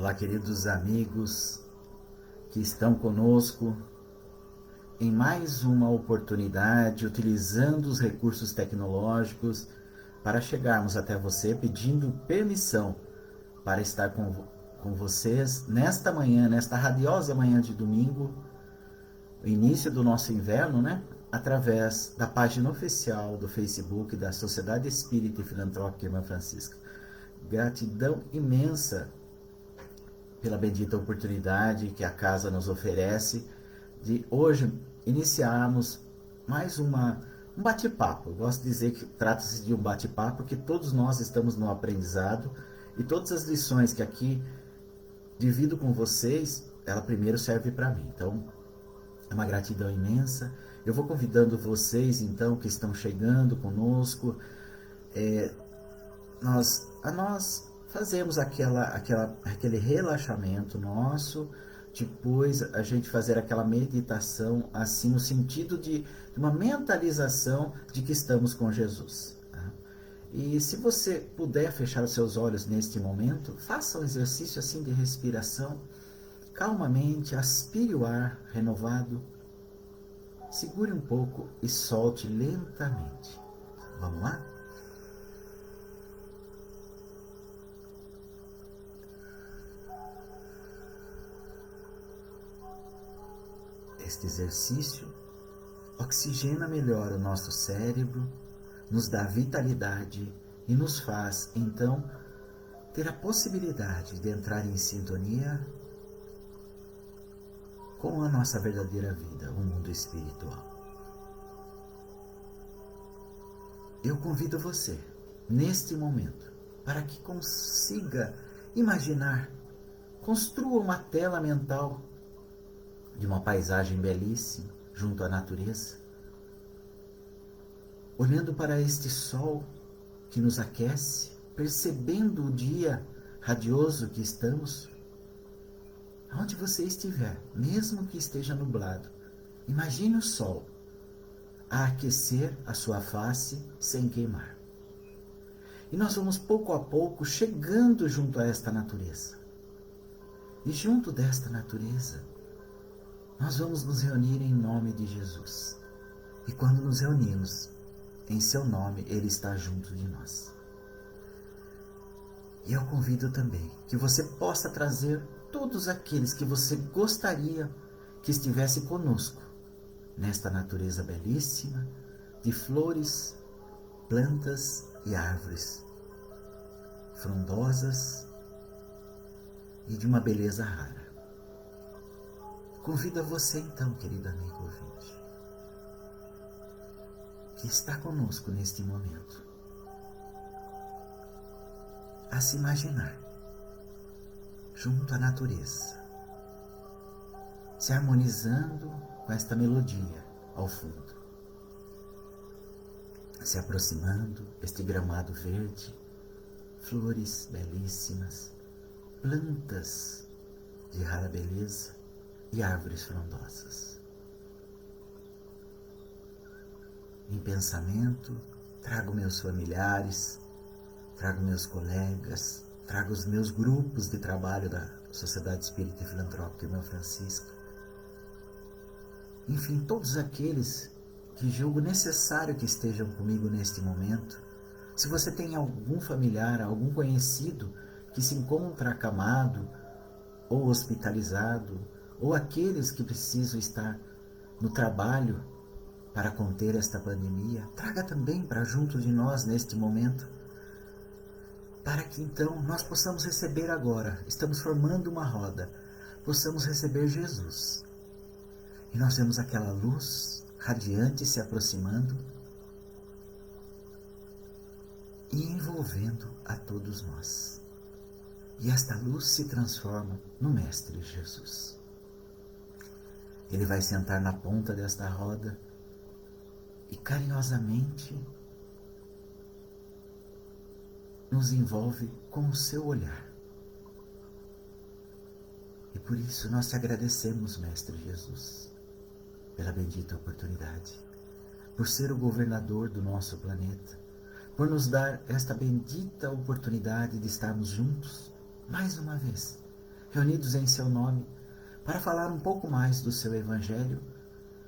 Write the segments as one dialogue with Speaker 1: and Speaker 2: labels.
Speaker 1: Olá, queridos amigos que estão conosco em mais uma oportunidade, utilizando os recursos tecnológicos para chegarmos até você, pedindo permissão para estar com vocês nesta manhã, nesta radiosa manhã de domingo, o início do nosso inverno, né? Através da página oficial do Facebook da Sociedade Espírita e Filantrópica Irmã Francisca. Gratidão imensa pela bendita oportunidade que a casa nos oferece de hoje iniciarmos mais um bate-papo. Eu gosto de dizer que trata-se de um bate-papo, porque todos nós estamos no aprendizado e todas as lições que aqui divido com vocês, ela primeiro serve para mim. Então, é uma gratidão imensa. Eu vou convidando vocês, então, que estão chegando conosco. Nós fazemos aquele relaxamento nosso, depois a gente fazer aquela meditação, assim, no sentido de uma mentalização de que estamos com Jesus. Tá? E se você puder fechar os seus olhos neste momento, faça um exercício assim de respiração, calmamente, aspire o ar renovado, segure um pouco e solte lentamente. Vamos lá? Este exercício oxigena melhor o nosso cérebro, nos dá vitalidade e nos faz, então, ter a possibilidade de entrar em sintonia com a nossa verdadeira vida, o mundo espiritual. Eu convido você, neste momento, para que consiga imaginar, construa uma tela mental de uma paisagem belíssima junto à natureza, olhando para este sol que nos aquece, percebendo o dia radioso que estamos. Onde você estiver, mesmo que esteja nublado, imagine o sol a aquecer a sua face sem queimar. E nós vamos pouco a pouco chegando junto a esta natureza. E junto desta natureza, nós vamos nos reunir em nome de Jesus. E quando nos reunimos em seu nome, Ele está junto de nós. E eu convido também que você possa trazer todos aqueles que você gostaria que estivesse conosco nesta natureza belíssima de flores, plantas e árvores frondosas e de uma beleza rara. Convido a você então, querido amigo ouvinte, que está conosco neste momento, a se imaginar junto à natureza, se harmonizando com esta melodia ao fundo, se aproximando este gramado verde, flores belíssimas, plantas de rara beleza e árvores frondosas. Em pensamento, trago meus familiares, trago meus colegas, trago os meus grupos de trabalho da Sociedade Espírita e Filantrópica Irmã Francisca. Enfim, todos aqueles que julgo necessário que estejam comigo neste momento. Se você tem algum familiar, algum conhecido que se encontra acamado ou hospitalizado, ou aqueles que precisam estar no trabalho para conter esta pandemia, traga também para junto de nós neste momento, para que então nós possamos receber agora, estamos formando uma roda, possamos receber Jesus. E nós vemos aquela luz radiante se aproximando e envolvendo a todos nós. E esta luz se transforma no Mestre Jesus. Ele vai sentar na ponta desta roda e carinhosamente nos envolve com o seu olhar. E por isso nós te agradecemos, Mestre Jesus, pela bendita oportunidade, por ser o governador do nosso planeta, por nos dar esta bendita oportunidade de estarmos juntos, mais uma vez, reunidos em seu nome, para falar um pouco mais do seu Evangelho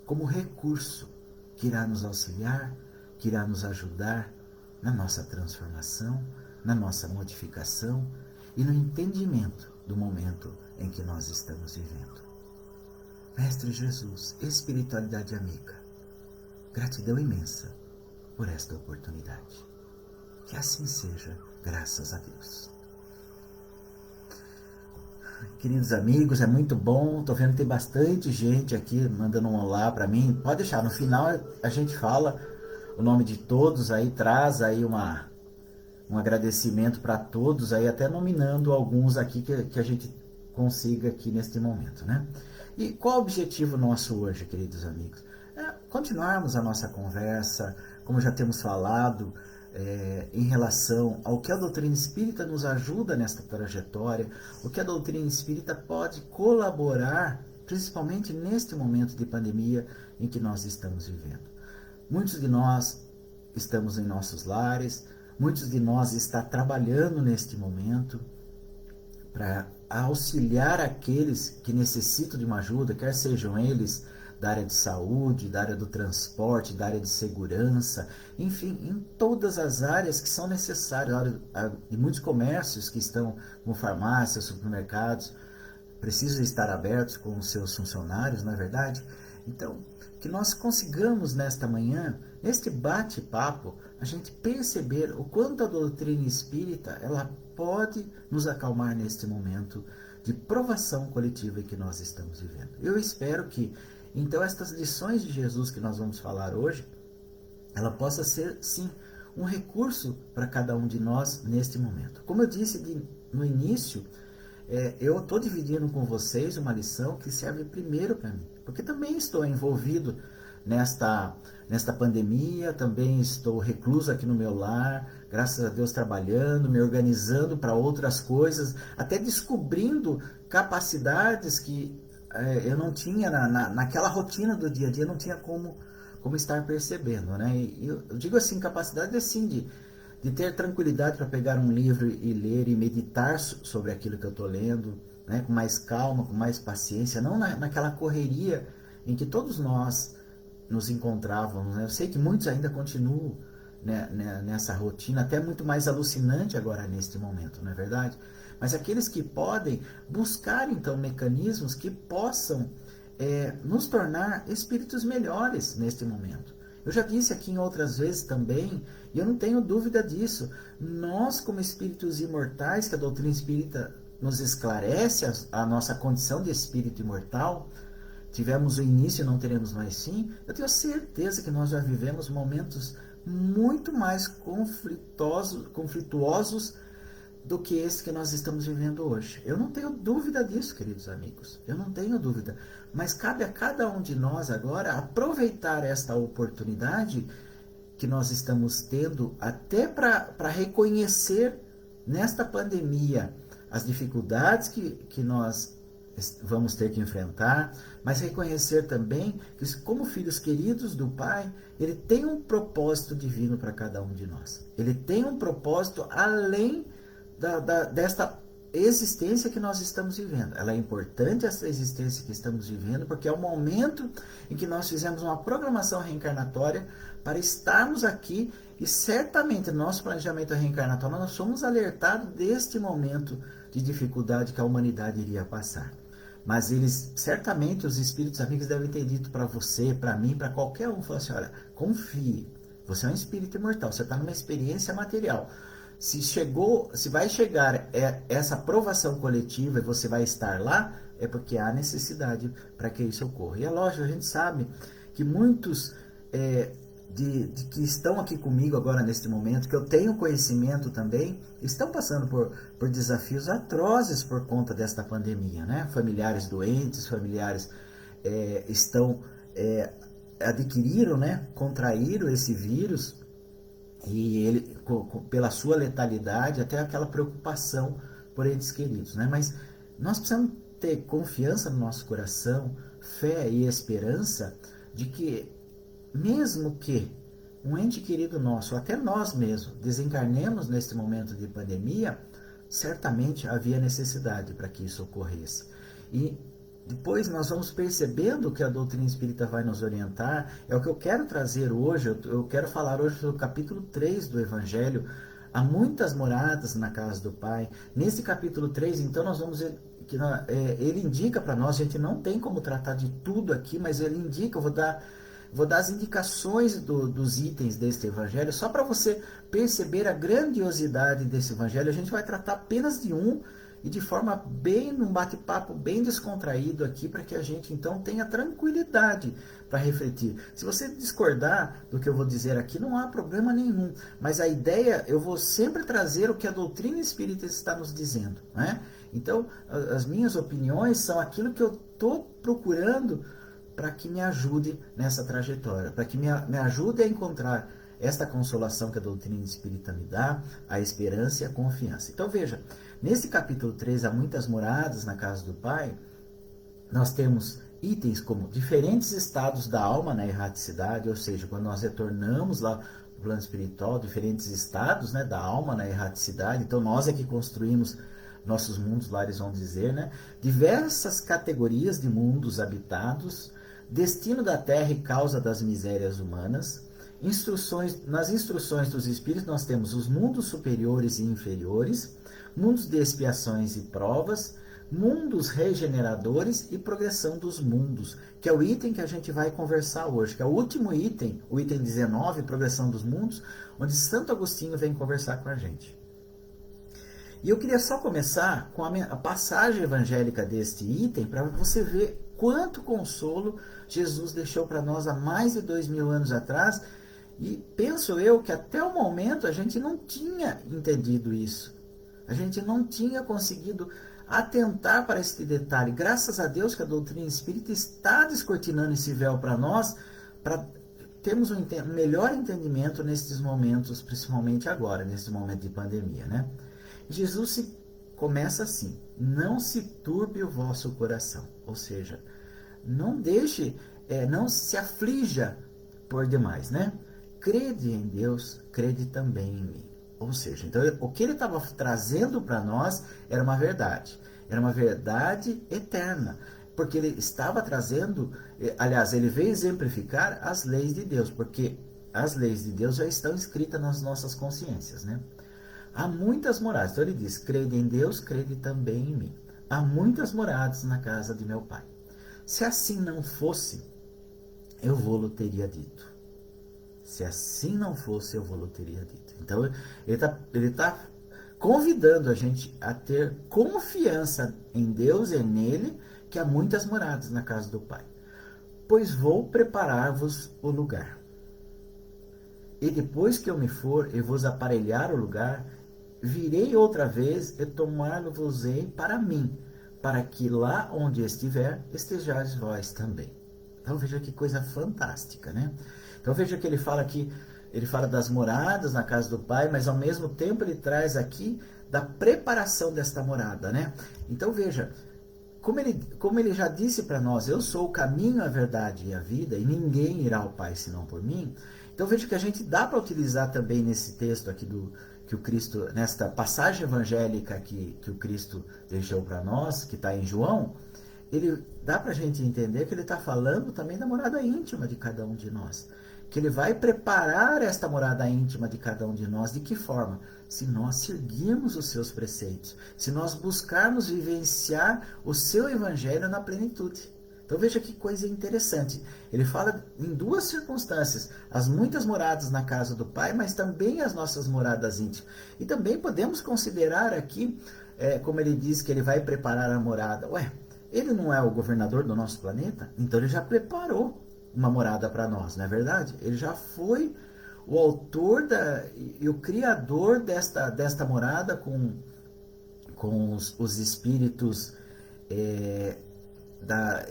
Speaker 1: como recurso que irá nos auxiliar, que irá nos ajudar na nossa transformação, na nossa modificação e no entendimento do momento em que nós estamos vivendo. Mestre Jesus, espiritualidade amiga, gratidão imensa por esta oportunidade. Que assim seja, graças a Deus. Queridos amigos, é muito bom. Estou vendo que tem bastante gente aqui mandando um olá para mim. Pode deixar, no final a gente fala o nome de todos aí, traz aí um agradecimento para todos aí, até nominando alguns aqui que a gente consiga aqui neste momento, né? E qual o objetivo nosso hoje, queridos amigos? É continuarmos a nossa conversa, como já temos falado, em relação ao que a doutrina espírita nos ajuda nesta trajetória, o que a doutrina espírita pode colaborar, principalmente neste momento de pandemia em que nós estamos vivendo. Muitos de nós estamos em nossos lares, muitos de nós estão trabalhando neste momento para auxiliar aqueles que necessitam de uma ajuda, quer sejam eles da área de saúde, da área do transporte, da área de segurança, enfim, em todas as áreas que são necessárias, de muitos comércios que estão com farmácias, supermercados, precisam estar abertos com os seus funcionários, não é verdade? Então, que nós consigamos nesta manhã, neste bate-papo, a gente perceber o quanto a doutrina espírita ela pode nos acalmar neste momento de provação coletiva que nós estamos vivendo. Eu espero que, então, estas lições de Jesus que nós vamos falar hoje, ela possa ser, sim, um recurso para cada um de nós neste momento. Como eu disse no início, eu estou dividindo com vocês uma lição que serve primeiro para mim, porque também estou envolvido nesta pandemia, também estou recluso aqui no meu lar, graças a Deus trabalhando, me organizando para outras coisas, até descobrindo capacidades que eu não tinha naquela rotina do dia a dia, não tinha como estar percebendo, né? E eu digo assim, capacidade assim de ter tranquilidade para pegar um livro e ler e meditar sobre aquilo que eu estou lendo, né? Com mais calma, com mais paciência, não naquela correria em que todos nós nos encontrávamos, né? Eu sei que muitos ainda continuam, né, nessa rotina, até muito mais alucinante agora neste momento, não é verdade? Mas aqueles que podem buscar então mecanismos que possam nos tornar espíritos melhores neste momento. Eu já disse aqui em outras vezes também, e eu não tenho dúvida disso, nós como espíritos imortais, que a doutrina espírita nos esclarece a nossa condição de espírito imortal, tivemos o início e não teremos mais fim, eu tenho certeza que nós já vivemos momentos muito mais conflituosos do que esse que nós estamos vivendo hoje. Eu não tenho dúvida disso, queridos amigos. Eu não tenho dúvida. Mas cabe a cada um de nós agora aproveitar esta oportunidade que nós estamos tendo até para reconhecer nesta pandemia as dificuldades que nós vamos ter que enfrentar, mas reconhecer também que, como filhos queridos do Pai, Ele tem um propósito divino para cada um de nós. Ele tem um propósito além desta existência que nós estamos vivendo. Ela é importante, essa existência que estamos vivendo, porque é o momento em que nós fizemos uma programação reencarnatória para estarmos aqui e certamente no nosso planejamento reencarnatório nós somos alertados deste momento de dificuldade que a humanidade iria passar. Mas eles, certamente, os espíritos amigos devem ter dito para você, para mim, para qualquer um, falar assim, olha, confie, você é um espírito imortal, você está numa experiência material. Se vai chegar essa aprovação coletiva e você vai estar lá, é porque há necessidade para que isso ocorra. E é lógico, a gente sabe que muitos que estão aqui comigo agora neste momento, que eu tenho conhecimento também, estão passando por desafios atrozes por conta desta pandemia, né? Familiares doentes, familiares adquiriram, né? Contraíram esse vírus, e ele, pela sua letalidade, até aquela preocupação por entes queridos, né? Mas nós precisamos ter confiança no nosso coração, fé e esperança de que, mesmo que um ente querido nosso, até nós mesmos, desencarnemos neste momento de pandemia, certamente havia necessidade para que isso ocorresse. E depois nós vamos percebendo que a doutrina espírita vai nos orientar. É o que eu quero trazer hoje. Eu quero falar hoje sobre o capítulo 3 do Evangelho. Há muitas moradas na casa do Pai. Nesse capítulo 3, então, nós vamos ver que ele indica para nós, a gente não tem como tratar de tudo aqui, mas ele indica, eu vou dar as indicações dos itens deste evangelho, só para você perceber a grandiosidade desse evangelho. A gente vai tratar apenas de um, e de forma bem, num bate-papo bem descontraído aqui, para que a gente então tenha tranquilidade para refletir. Se você discordar do que eu vou dizer aqui, não há problema nenhum, mas a ideia, eu vou sempre trazer o que a doutrina espírita está nos dizendo, né? Então, as minhas opiniões são aquilo que eu estou procurando para que me ajude nessa trajetória, para que me ajude a encontrar esta consolação que a doutrina espírita me dá, a esperança e a confiança. Então veja, nesse capítulo 3, há muitas moradas na casa do Pai, nós temos itens como diferentes estados da alma na erraticidade, ou seja, quando nós retornamos lá no plano espiritual, diferentes estados, né, da alma na erraticidade. Então nós é que construímos nossos mundos lares, vamos dizer, né? Diversas categorias de mundos habitados, destino da terra e causa das misérias humanas. Nas instruções dos espíritos nós temos os mundos superiores e inferiores, mundos de expiações e provas, mundos regeneradores e progressão dos mundos, que é o item que a gente vai conversar hoje, que é o último item, o item 19, progressão dos mundos, onde Santo Agostinho vem conversar com a gente. E eu queria só começar com a passagem evangélica deste item, para você ver quanto consolo Jesus deixou para nós há mais de 2000 anos atrás. E penso eu que até o momento a gente não tinha entendido isso. A gente não tinha conseguido atentar para este detalhe. Graças a Deus que a doutrina espírita está descortinando esse véu para nós, para termos um melhor entendimento nesses momentos, principalmente agora, nesse momento de pandemia, né? Jesus começa assim: não se turbe o vosso coração, ou seja, não deixe, não se aflija por demais, né? Crede em Deus, crede também em mim. Ou seja, então o que ele estava trazendo para nós era uma verdade eterna, porque ele estava trazendo, aliás, ele veio exemplificar as leis de Deus, porque as leis de Deus já estão escritas nas nossas consciências, né? Há muitas moradas. Então ele diz: crede em Deus, crede também em mim. Há muitas moradas na casa de meu Pai. Se assim não fosse, eu vou-lo teria dito. Se assim não fosse, eu vou-lo teria dito. Então ele tá convidando a gente a ter confiança em Deus e nele, que há muitas moradas na casa do Pai. Pois vou preparar-vos o lugar. E depois que eu me for e vos aparelhar o lugar, virei outra vez e tomar-vos-ei para mim, para que lá onde estiver, estejais vós também. Então veja que coisa fantástica, né? Então veja que ele fala das moradas na casa do Pai, mas ao mesmo tempo ele traz aqui da preparação desta morada, né? Então veja, como ele já disse para nós: eu sou o caminho, a verdade e a vida, e ninguém irá ao Pai senão por mim. Então veja que a gente dá para utilizar também nesse texto aqui que o Cristo, nesta passagem evangélica que o Cristo deixou para nós, que está em João, ele dá para a gente entender que ele está falando também da morada íntima de cada um de nós. Que ele vai preparar esta morada íntima de cada um de nós. De que forma? Se nós seguirmos os seus preceitos, se nós buscarmos vivenciar o seu evangelho na plenitude. Então veja que coisa interessante. Ele fala em duas circunstâncias: as muitas moradas na casa do Pai, mas também as nossas moradas íntimas. E também podemos considerar aqui, como ele diz que ele vai preparar a morada. Ele não é o governador do nosso planeta? Então ele já preparou uma morada para nós, não é verdade? Ele já foi o autor e o criador desta morada com os espíritos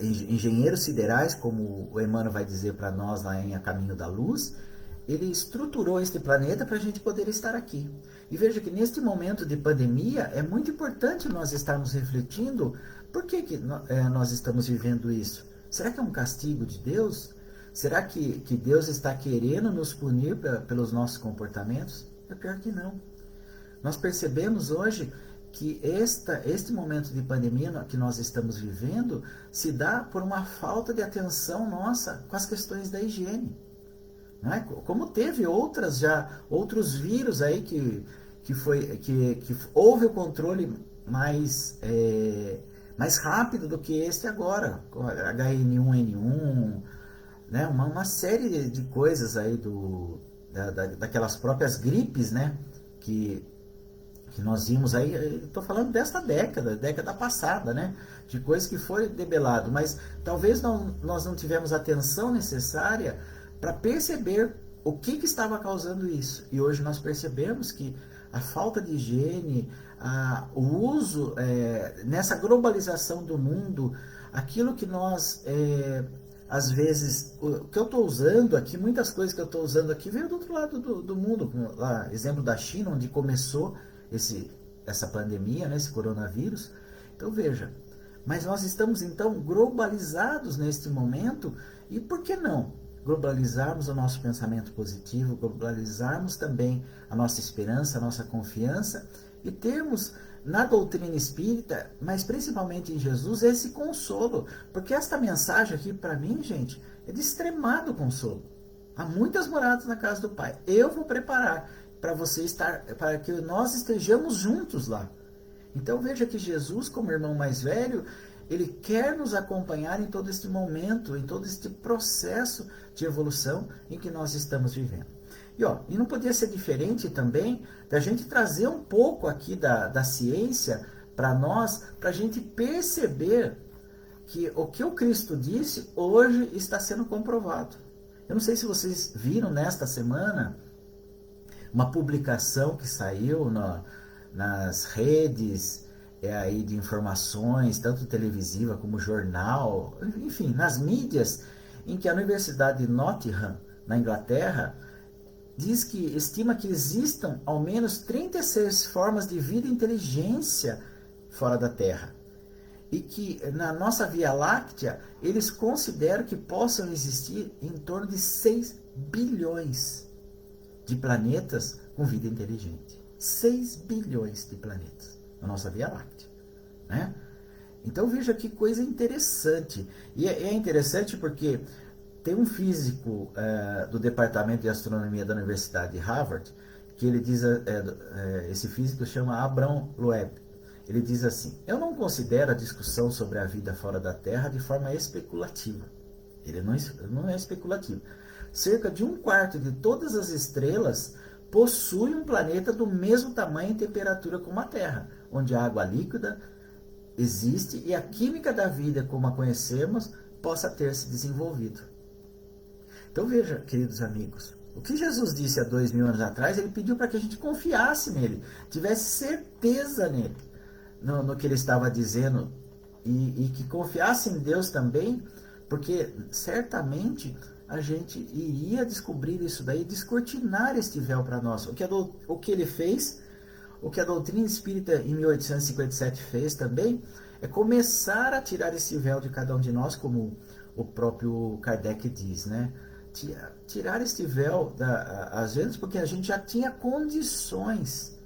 Speaker 1: engenheiros siderais, como o Emmanuel vai dizer para nós lá em A Caminho da Luz. Ele estruturou este planeta para a gente poder estar aqui. E veja que neste momento de pandemia é muito importante nós estarmos refletindo por que nós estamos vivendo isso. Será que é um castigo de Deus? Será que Deus está querendo nos punir pelos nossos comportamentos? É pior que não. Nós percebemos hoje que este momento de pandemia que nós estamos vivendo se dá por uma falta de atenção nossa com as questões da higiene. Não é? Como teve outros vírus aí que houve o controle mais rápido do que este agora, H1N1, né? Uma série de coisas aí daquelas próprias gripes, né? que nós vimos aí, estou falando desta década passada, né? De coisas que foi debelado, mas talvez nós não tivemos a atenção necessária para perceber o que estava causando isso. E hoje nós percebemos que a falta de higiene, o uso nessa globalização do mundo, aquilo que nós às vezes, o que eu estou usando aqui, muitas coisas que eu estou usando aqui veio do outro lado do mundo, como lá, exemplo da China, onde começou essa pandemia, né, esse coronavírus. Então veja, mas nós estamos então globalizados neste momento, e por que não globalizarmos o nosso pensamento positivo, globalizarmos também a nossa esperança, a nossa confiança, e termos na doutrina espírita, mas principalmente em Jesus, esse consolo, porque esta mensagem aqui para mim, gente, é de extremado consolo. Há muitas moradas na casa do Pai. Eu vou preparar para você estar, para que nós estejamos juntos lá. Então veja que Jesus, como irmão mais velho, ele quer nos acompanhar em todo este momento, em todo este processo de evolução em que nós estamos vivendo. E não podia ser diferente também da gente trazer um pouco aqui da ciência para nós, para a gente perceber que o que o Cristo disse hoje está sendo comprovado. Eu não sei se vocês viram nesta semana uma publicação que saiu nas redes aí de informações, tanto televisiva como jornal, enfim, nas mídias, em que a Universidade de Nottingham, na Inglaterra, estima que existam ao menos 36 formas de vida e inteligência fora da Terra. E que na nossa Via Láctea, eles consideram que possam existir em torno de 6 bilhões de planetas com vida inteligente. 6 bilhões de planetas na nossa Via Láctea, né? Então veja que coisa interessante. E é interessante porque tem um físico do Departamento de Astronomia da Universidade de Harvard, que ele diz, esse físico chama Abraham Loeb. Ele diz assim: eu não considero a discussão sobre a vida fora da Terra de forma especulativa. Ele não é especulativo. Cerca de 1/4 de todas as estrelas possui um planeta do mesmo tamanho e temperatura como a Terra, onde a água líquida existe e a química da vida, como a conhecemos, possa ter se desenvolvido. Então veja, queridos amigos, o que Jesus disse há 2000 anos atrás, ele pediu para que a gente confiasse nele, tivesse certeza nele, no que ele estava dizendo, e que confiasse em Deus também, porque certamente a gente iria descobrir isso daí, descortinar este véu para nós. O que ele fez, o que a doutrina espírita em 1857 fez também, é começar a tirar esse véu de cada um de nós, como o próprio Kardec diz, né? Tirar este véu às vezes, porque a gente já tinha condições,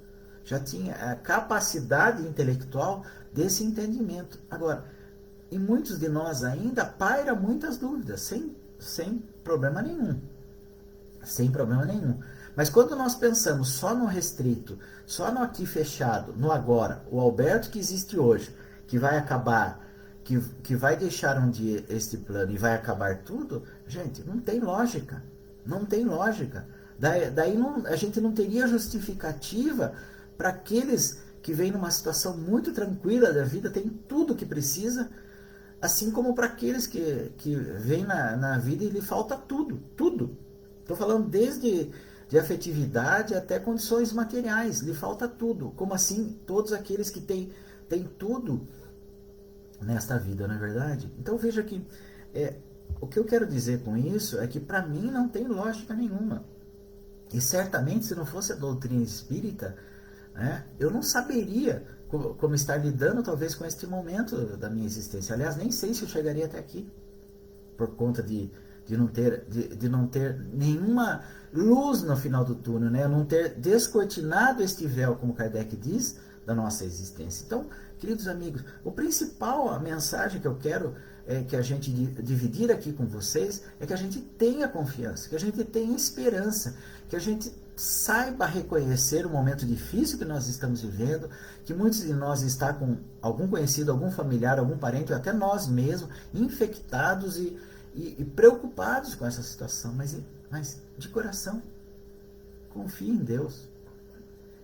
Speaker 1: já tinha a capacidade intelectual desse entendimento. Agora, em muitos de nós ainda paira muitas dúvidas, sem problema nenhum. Sem problema nenhum. Mas quando nós pensamos só no restrito, só no aqui fechado, no agora, o Alberto que existe hoje, que vai acabar, que vai deixar um dia este plano e vai acabar tudo, gente, não tem lógica. Não tem lógica. Daí a gente não teria justificativa para aqueles que vêm numa situação muito tranquila da vida, tem tudo o que precisa, assim como para aqueles que vêm na vida e lhe falta tudo. Estou falando desde de afetividade até condições materiais, lhe falta tudo. Como assim todos aqueles que têm tudo nesta vida, não é verdade? Então veja que o que eu quero dizer com isso é que para mim não tem lógica nenhuma. E certamente se não fosse a doutrina espírita, né, eu não saberia como estar lidando talvez com este momento da minha existência. Aliás, nem sei se eu chegaria até aqui, por conta de não ter nenhuma luz no final do túnel, né? Não ter descortinado este véu, como Kardec diz, da nossa existência. Então, queridos amigos, a mensagem que eu quero que a gente dividir aqui com vocês é que a gente tenha confiança, que a gente tenha esperança, que a gente saiba reconhecer o momento difícil que nós estamos vivendo, que muitos de nós está com algum conhecido, algum familiar, algum parente, ou até nós mesmos, infectados e preocupados com essa situação, mas de coração, confie em Deus.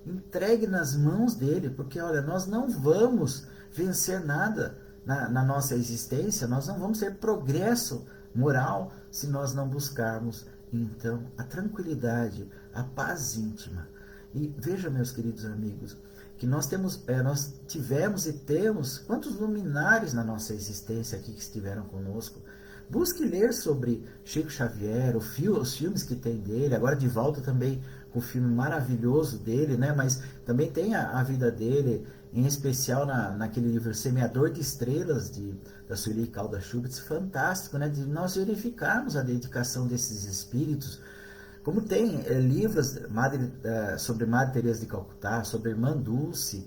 Speaker 1: Entregue nas mãos dele, porque olha, nós não vamos vencer nada na nossa existência, nós não vamos ter progresso moral se nós não buscarmos então a tranquilidade, a paz íntima. E veja, meus queridos amigos, que nós tivemos e temos quantos luminares na nossa existência aqui que estiveram conosco. Busque ler sobre Chico Xavier, os filmes que tem dele, agora de volta também com o filme maravilhoso dele, né? Mas também tem a vida dele, em especial naquele livro Semeador de Estrelas, da Sueli Caldas Schubitz, fantástico, né? De nós verificarmos a dedicação desses espíritos, como tem livros sobre Madre Teresa de Calcutá, sobre Irmã Dulce,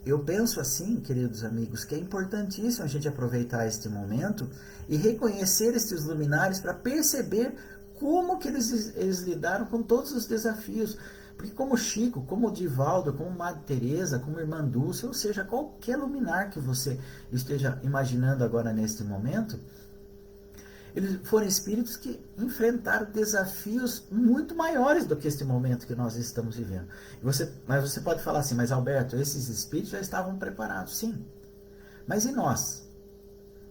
Speaker 1: eu penso assim, queridos amigos, que é importantíssimo a gente aproveitar este momento e reconhecer estes luminares para perceber como que eles lidaram com todos os desafios. Porque como Chico, como Divaldo, como Madre Teresa, como Irmã Dulce, ou seja, qualquer luminar que você esteja imaginando agora neste momento, eles foram espíritos que enfrentaram desafios muito maiores do que este momento que nós estamos vivendo. Mas você pode falar assim, mas Alberto, esses espíritos já estavam preparados. Sim. Mas e nós?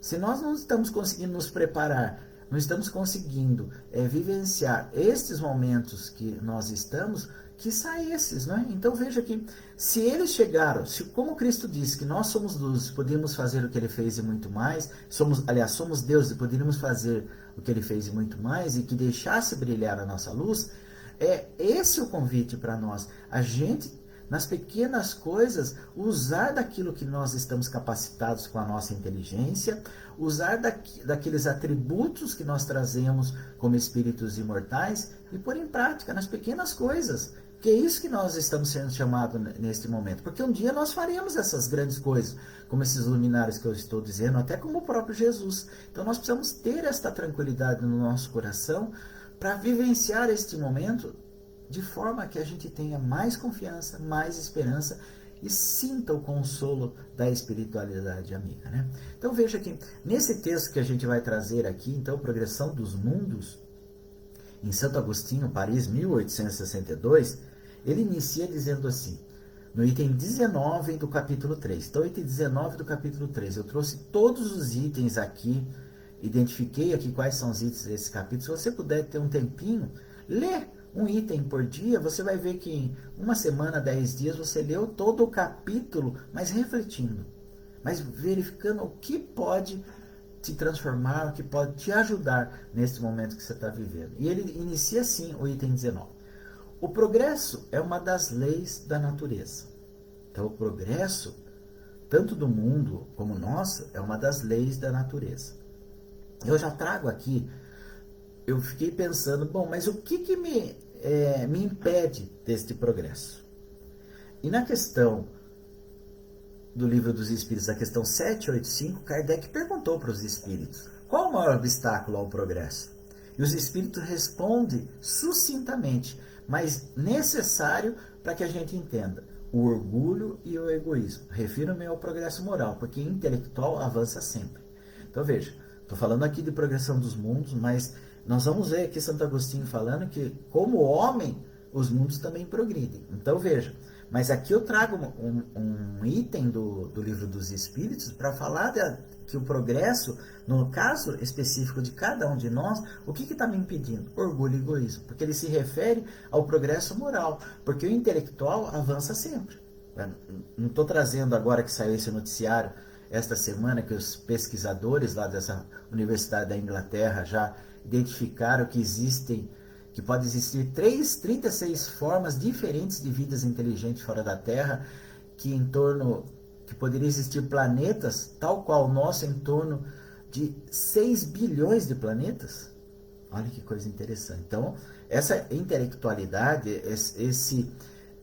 Speaker 1: Se nós não estamos conseguindo nos preparar, não estamos conseguindo vivenciar estes momentos que nós estamos, quiçá esses, não é? Então veja que se eles chegaram, como Cristo disse que nós somos luz, podíamos fazer o que ele fez e muito mais, somos Deus e poderíamos fazer o que ele fez e muito mais, e que deixasse brilhar a nossa luz, é esse o convite para nós. A gente, nas pequenas coisas, usar daquilo que nós estamos capacitados com a nossa inteligência, usar daqueles atributos que nós trazemos como espíritos imortais e pôr em prática nas pequenas coisas. Que é isso que nós estamos sendo chamados neste momento. Porque um dia nós faremos essas grandes coisas, como esses luminares que eu estou dizendo, até como o próprio Jesus. Então nós precisamos ter esta tranquilidade no nosso coração para vivenciar este momento de forma que a gente tenha mais confiança, mais esperança e sinta o consolo da espiritualidade amiga, né? Então veja que nesse texto que a gente vai trazer aqui, então, Progressão dos Mundos, em Santo Agostinho, Paris, 1862, ele inicia dizendo assim, no item 19 do capítulo 3. Então, item 19 do capítulo 3. Eu trouxe todos os itens aqui, identifiquei aqui quais são os itens desse capítulo. Se você puder ter um tempinho, lê um item por dia, você vai ver que em uma semana, 10 dias, você leu todo o capítulo, mas refletindo, mas verificando o que pode te transformar, o que pode te ajudar nesse momento que você está vivendo. E ele inicia assim o item 19. O progresso é uma das leis da natureza. Então, o progresso, tanto do mundo como nosso, é uma das leis da natureza. Eu já trago aqui, eu fiquei pensando, bom, mas o que me impede deste progresso? E na questão do Livro dos Espíritos, a questão 785, Kardec perguntou para os espíritos, qual o maior obstáculo ao progresso? E os espíritos respondem sucintamente, mas necessário para que a gente entenda, o orgulho e o egoísmo. Refiro-me ao progresso moral, porque intelectual avança sempre. Então veja, estou falando aqui de progressão dos mundos, mas nós vamos ver aqui Santo Agostinho falando que, como homem, os mundos também progridem. Então veja, mas aqui eu trago um item do Livro dos Espíritos para falar que o progresso, no caso específico de cada um de nós, o que está me impedindo? Orgulho e egoísmo. Porque ele se refere ao progresso moral. Porque o intelectual avança sempre. Não estou trazendo agora que saiu esse noticiário esta semana, que os pesquisadores lá dessa Universidade da Inglaterra já identificaram que pode existir 36 formas diferentes de vidas inteligentes fora da Terra, que poderia existir planetas, tal qual o nosso, em torno de 6 bilhões de planetas. Olha que coisa interessante. Então, essa intelectualidade,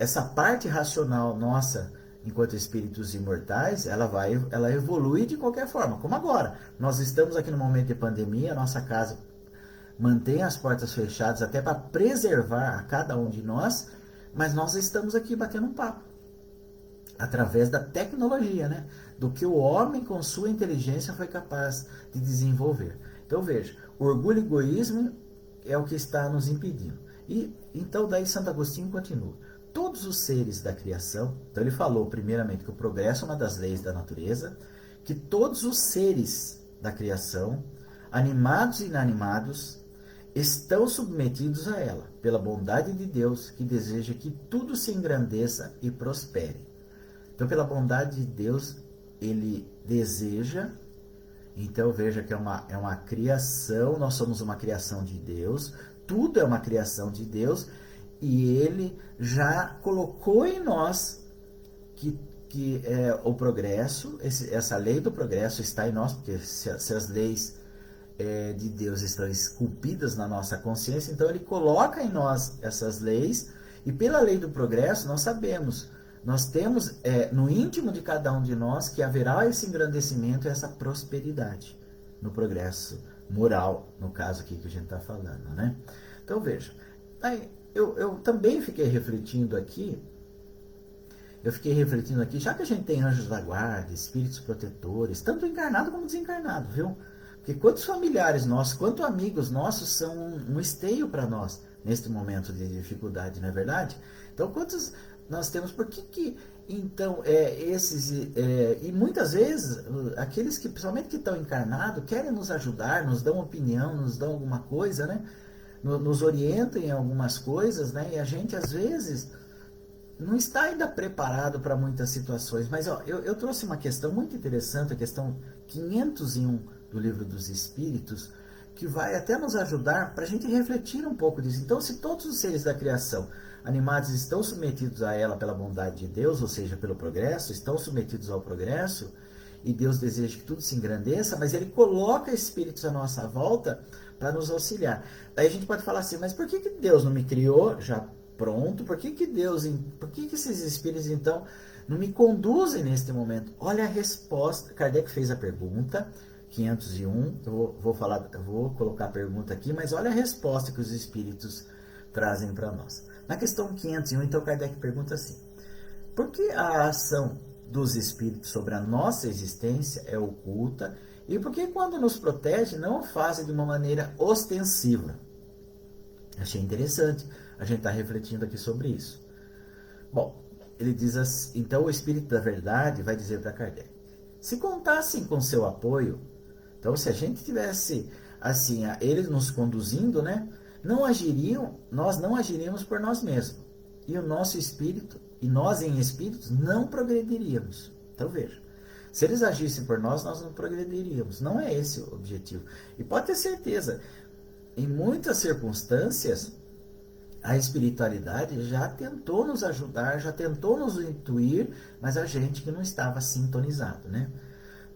Speaker 1: essa parte racional nossa, enquanto espíritos imortais, ela evolui de qualquer forma. Como agora, nós estamos aqui no momento de pandemia, a nossa casa mantém as portas fechadas até para preservar a cada um de nós, mas nós estamos aqui batendo um papo através da tecnologia, né? Do que o homem com sua inteligência foi capaz de desenvolver. Então veja, o orgulho e egoísmo é o que está nos impedindo. E então daí Santo Agostinho continua. Todos os seres da criação, então ele falou primeiramente que o progresso é uma das leis da natureza, que todos os seres da criação, animados e inanimados, estão submetidos a ela, pela bondade de Deus, que deseja que tudo se engrandeça e prospere. Então, pela bondade de Deus, ele deseja. Então, veja que é uma criação, nós somos uma criação de Deus, tudo é uma criação de Deus, e ele já colocou em nós que o progresso, essa lei do progresso está em nós, porque se as leis de Deus estão esculpidas na nossa consciência, então ele coloca em nós essas leis, e pela lei do progresso nós sabemos, nós temos no íntimo de cada um de nós que haverá esse engrandecimento e essa prosperidade no progresso moral, no caso aqui que a gente está falando, né? Então veja, aí, eu também fiquei refletindo aqui, já que a gente tem anjos da guarda, espíritos protetores, tanto encarnado como desencarnado, viu? Porque quantos familiares nossos, quantos amigos nossos são um esteio para nós neste momento de dificuldade, não é verdade? Então, quantos nós temos? Por que então, e muitas vezes, aqueles que, principalmente que estão encarnados, querem nos ajudar, nos dão opinião, nos dão alguma coisa, né? Nos orientam em algumas coisas, né? E a gente, às vezes, não está ainda preparado para muitas situações. Mas ó, eu trouxe uma questão muito interessante, a questão 501 do Livro dos Espíritos, que vai até nos ajudar para a gente refletir um pouco disso. Então, se todos os seres da criação animados estão submetidos a ela pela bondade de Deus, ou seja, pelo progresso, estão submetidos ao progresso, e Deus deseja que tudo se engrandeça, mas ele coloca espíritos à nossa volta para nos auxiliar. Aí a gente pode falar assim, mas por que Deus não me criou já pronto? Por que esses espíritos então não me conduzem neste momento? Olha a resposta. Kardec fez a pergunta 501, eu vou colocar a pergunta aqui, mas olha a resposta que os espíritos trazem para nós. Na questão 501, então Kardec pergunta assim: por que a ação dos espíritos sobre a nossa existência é oculta, e por que quando nos protege não o fazem de uma maneira ostensiva? Achei interessante a gente estar refletindo aqui sobre isso. Bom, ele diz assim, então o Espírito da Verdade vai dizer para Kardec: se contassem com seu apoio, então se a gente tivesse assim, eles nos conduzindo, né, nós não agiríamos por nós mesmos, e o nosso espírito, e nós em espíritos não progrediríamos. Então veja, se eles agissem por nós, nós não progrediríamos. Não é esse o objetivo. E pode ter certeza, em muitas circunstâncias, a espiritualidade já tentou nos ajudar, já tentou nos intuir, mas a gente que não estava sintonizado, né?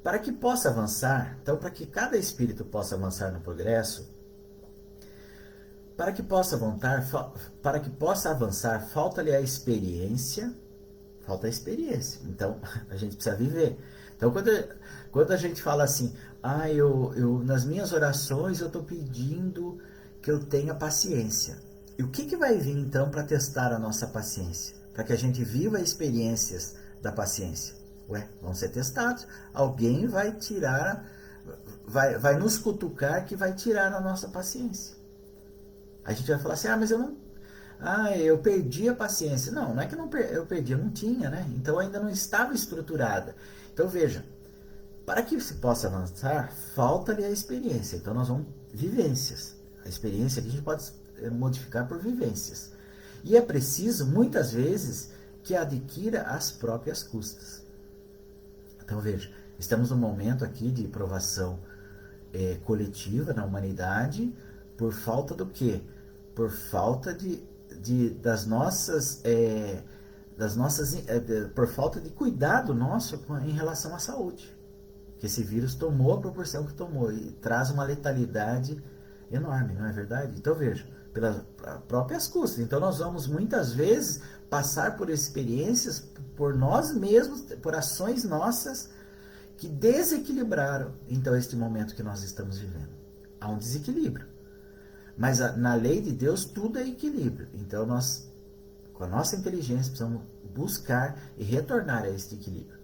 Speaker 1: Para que possa avançar, então para que cada espírito possa avançar no progresso, para que possa avançar, falta-lhe a experiência, falta a experiência. Então, a gente precisa viver. Então, quando a gente fala assim, nas minhas orações eu estou pedindo que eu tenha paciência. E o que vai vir então para testar a nossa paciência? Para que a gente viva experiências da paciência. Vão ser testados. Alguém vai tirar, vai nos cutucar que vai tirar a nossa paciência. A gente vai falar assim, mas eu perdi a paciência. Não é que eu perdi, eu não tinha, né? Então ainda não estava estruturada. Então veja, para que se possa avançar, falta-lhe a experiência. Então nós vamos, vivências. A experiência aqui a gente pode modificar por vivências. E é preciso, muitas vezes, que adquira as próprias custas. Então veja, estamos num momento aqui de provação coletiva na humanidade, por falta do quê? Por falta por falta de cuidado nosso em relação à saúde. Que esse vírus tomou a proporção que tomou e traz uma letalidade enorme, não é verdade? Então veja, pelas próprias custas. Então nós vamos muitas vezes passar por experiências por nós mesmos, por ações nossas que desequilibraram então este momento que nós estamos vivendo. Há um desequilíbrio. Mas na lei de Deus tudo é equilíbrio. Então nós, com a nossa inteligência, precisamos buscar e retornar a este equilíbrio.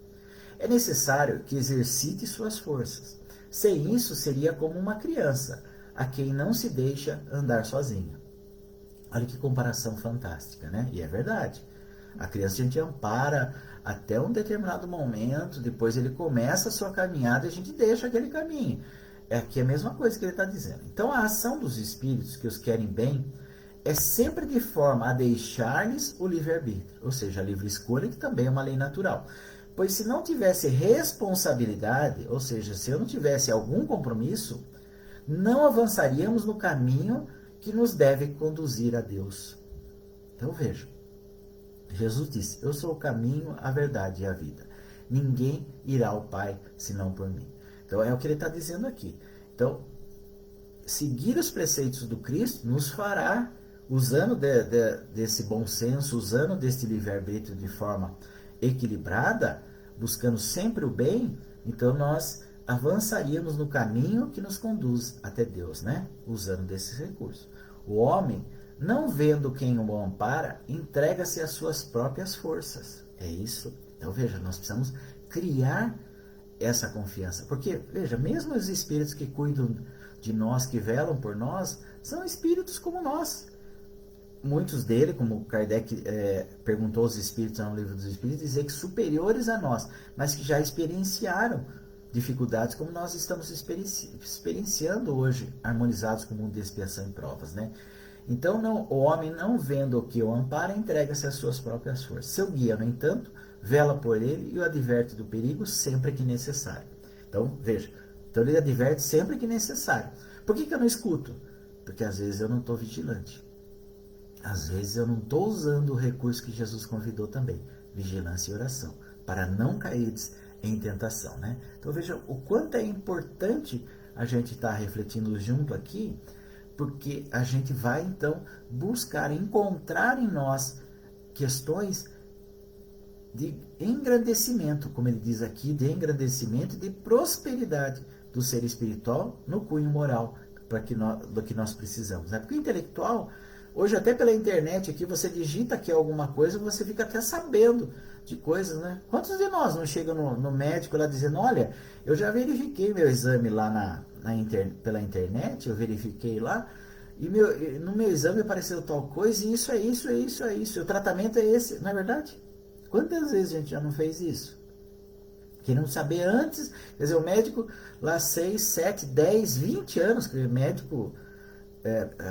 Speaker 1: É necessário que exercite suas forças. Sem isso, seria como uma criança, a quem não se deixa andar sozinha. Olha que comparação fantástica, né? E é verdade. A criança a gente ampara até um determinado momento, depois ele começa a sua caminhada e a gente deixa aquele caminho. É aqui a mesma coisa que ele está dizendo. Então a ação dos espíritos que os querem bem é sempre de forma a deixar-lhes o livre-arbítrio, ou seja, a livre escolha, que também é uma lei natural. Pois se não tivesse responsabilidade, ou seja, se eu não tivesse algum compromisso, não avançaríamos no caminho que nos deve conduzir a Deus. Então veja, Jesus disse: eu sou o caminho, a verdade e a vida. Ninguém irá ao Pai senão por mim. Então é o que ele está dizendo aqui. Então, seguir os preceitos do Cristo nos fará, usando desse bom senso, usando desse livre-arbítrio de forma equilibrada, buscando sempre o bem, então nós avançaríamos no caminho que nos conduz até Deus, né? Usando desses recursos. O homem, não vendo quem o ampara, entrega-se às suas próprias forças. É isso. Então veja, nós precisamos criar essa confiança. Porque, veja, mesmo os espíritos que cuidam de nós, que velam por nós, são espíritos como nós. Muitos dele, como Kardec perguntou aos espíritos no Livro dos Espíritos, dizer que superiores a nós, mas que já experienciaram dificuldades como nós estamos experienciando hoje, harmonizados com o mundo de expiação e provas, né? Então, o homem, não vendo o que o ampara, entrega-se às suas próprias forças. Seu guia, no entanto, vela por ele e o adverte do perigo sempre que necessário. Então, veja, então ele adverte sempre que necessário. Por que eu não escuto? Porque às vezes eu não estou vigilante. Às vezes eu não estou usando o recurso que Jesus convidou também, vigilância e oração, para não cair em tentação, né? Então veja o quanto é importante a gente estar refletindo junto aqui, porque a gente vai então buscar encontrar em nós questões de engrandecimento, como ele diz aqui, de engrandecimento e de prosperidade do ser espiritual no cunho moral do que nós precisamos, né? Porque o intelectual, hoje até pela internet aqui, você digita aqui alguma coisa, você fica até sabendo de coisas, né? Quantos de nós não chegam no médico lá dizendo: olha, eu já verifiquei meu exame lá pela internet, eu verifiquei lá, e no meu exame apareceu tal coisa, e isso é isso, é isso, é isso, o tratamento é esse, não é verdade? Quantas vezes a gente já não fez isso? Querendo saber antes, quer dizer, o médico lá 6, 7, 10, 20 anos, que o médico,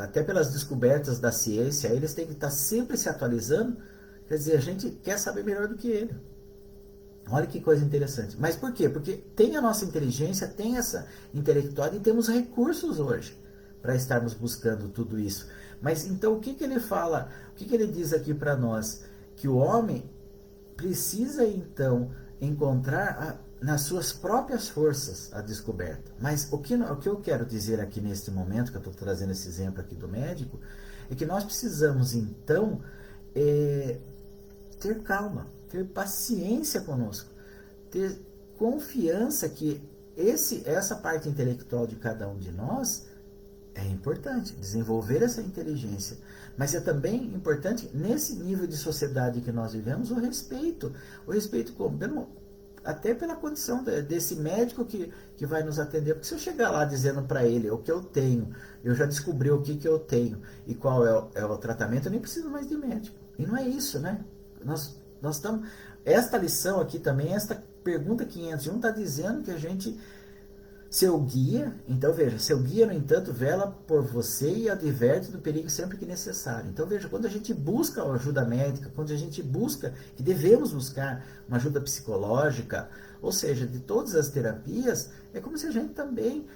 Speaker 1: até pelas descobertas da ciência, eles têm que estar sempre se atualizando. Quer dizer, a gente quer saber melhor do que ele. Olha que coisa interessante. Mas por quê? Porque tem a nossa inteligência, tem essa intelectualidade e temos recursos hoje para estarmos buscando tudo isso. Mas então o que ele fala, o que ele diz aqui para nós? Que o homem precisa então encontrar nas suas próprias forças a descoberta. Mas o que eu quero dizer aqui neste momento, que eu estou trazendo esse exemplo aqui do médico, é que nós precisamos então ter calma, ter paciência conosco, ter confiança que essa parte intelectual de cada um de nós é importante, desenvolver essa inteligência. Mas é também importante, nesse nível de sociedade que nós vivemos, o respeito. O respeito até pela condição desse médico que vai nos atender. Porque se eu chegar lá dizendo para ele o que eu tenho, eu já descobri o que eu tenho e qual é o tratamento, eu nem preciso mais de médico. E não é isso, né? Nós estamos... Esta lição aqui também, esta pergunta 501 está dizendo que a gente... Seu guia, então veja, seu guia, no entanto, vela por você e adverte do perigo sempre que necessário. Então veja, quando a gente busca ajuda médica, quando a gente busca, que devemos buscar uma ajuda psicológica, ou seja, de todas as terapias, é como se a gente também,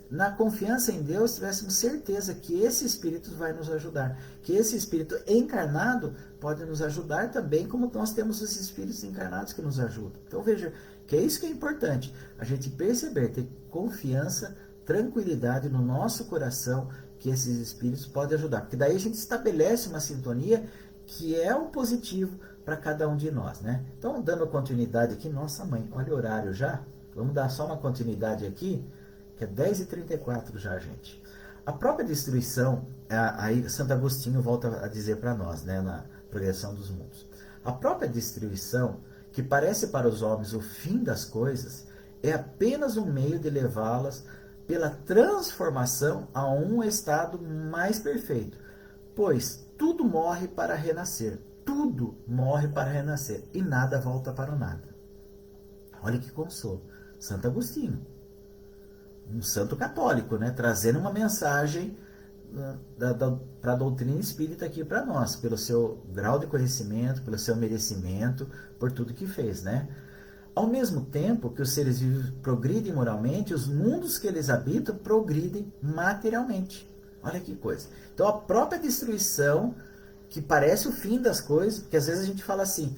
Speaker 1: na confiança em Deus, tivéssemos certeza que esse Espírito vai nos ajudar, que esse Espírito encarnado pode nos ajudar também, como nós temos os Espíritos encarnados que nos ajudam. Então veja, que é isso que é importante, a gente perceber, ter confiança, tranquilidade no nosso coração que esses espíritos podem ajudar. Porque daí a gente estabelece uma sintonia que é o positivo para cada um de nós, né? Então, dando continuidade aqui, nossa mãe, olha o horário já. Vamos dar só uma continuidade aqui, que é 10h34 já, gente. A própria destruição, aí Santo Agostinho volta a dizer para nós, né, na Progressão dos Mundos. A própria destruição, que parece para os homens o fim das coisas, é apenas um meio de levá-las pela transformação a um estado mais perfeito. Pois tudo morre para renascer. Tudo morre para renascer. E nada volta para o nada. Olha que consolo. Santo Agostinho. Um santo católico, né? Trazendo uma mensagem para a doutrina espírita aqui para nós. Pelo seu grau de conhecimento, pelo seu merecimento, por tudo que fez, né? Ao mesmo tempo que os seres vivos progridem moralmente, os mundos que eles habitam progridem materialmente. Olha que coisa. Então a própria destruição, que parece o fim das coisas, porque às vezes a gente fala assim,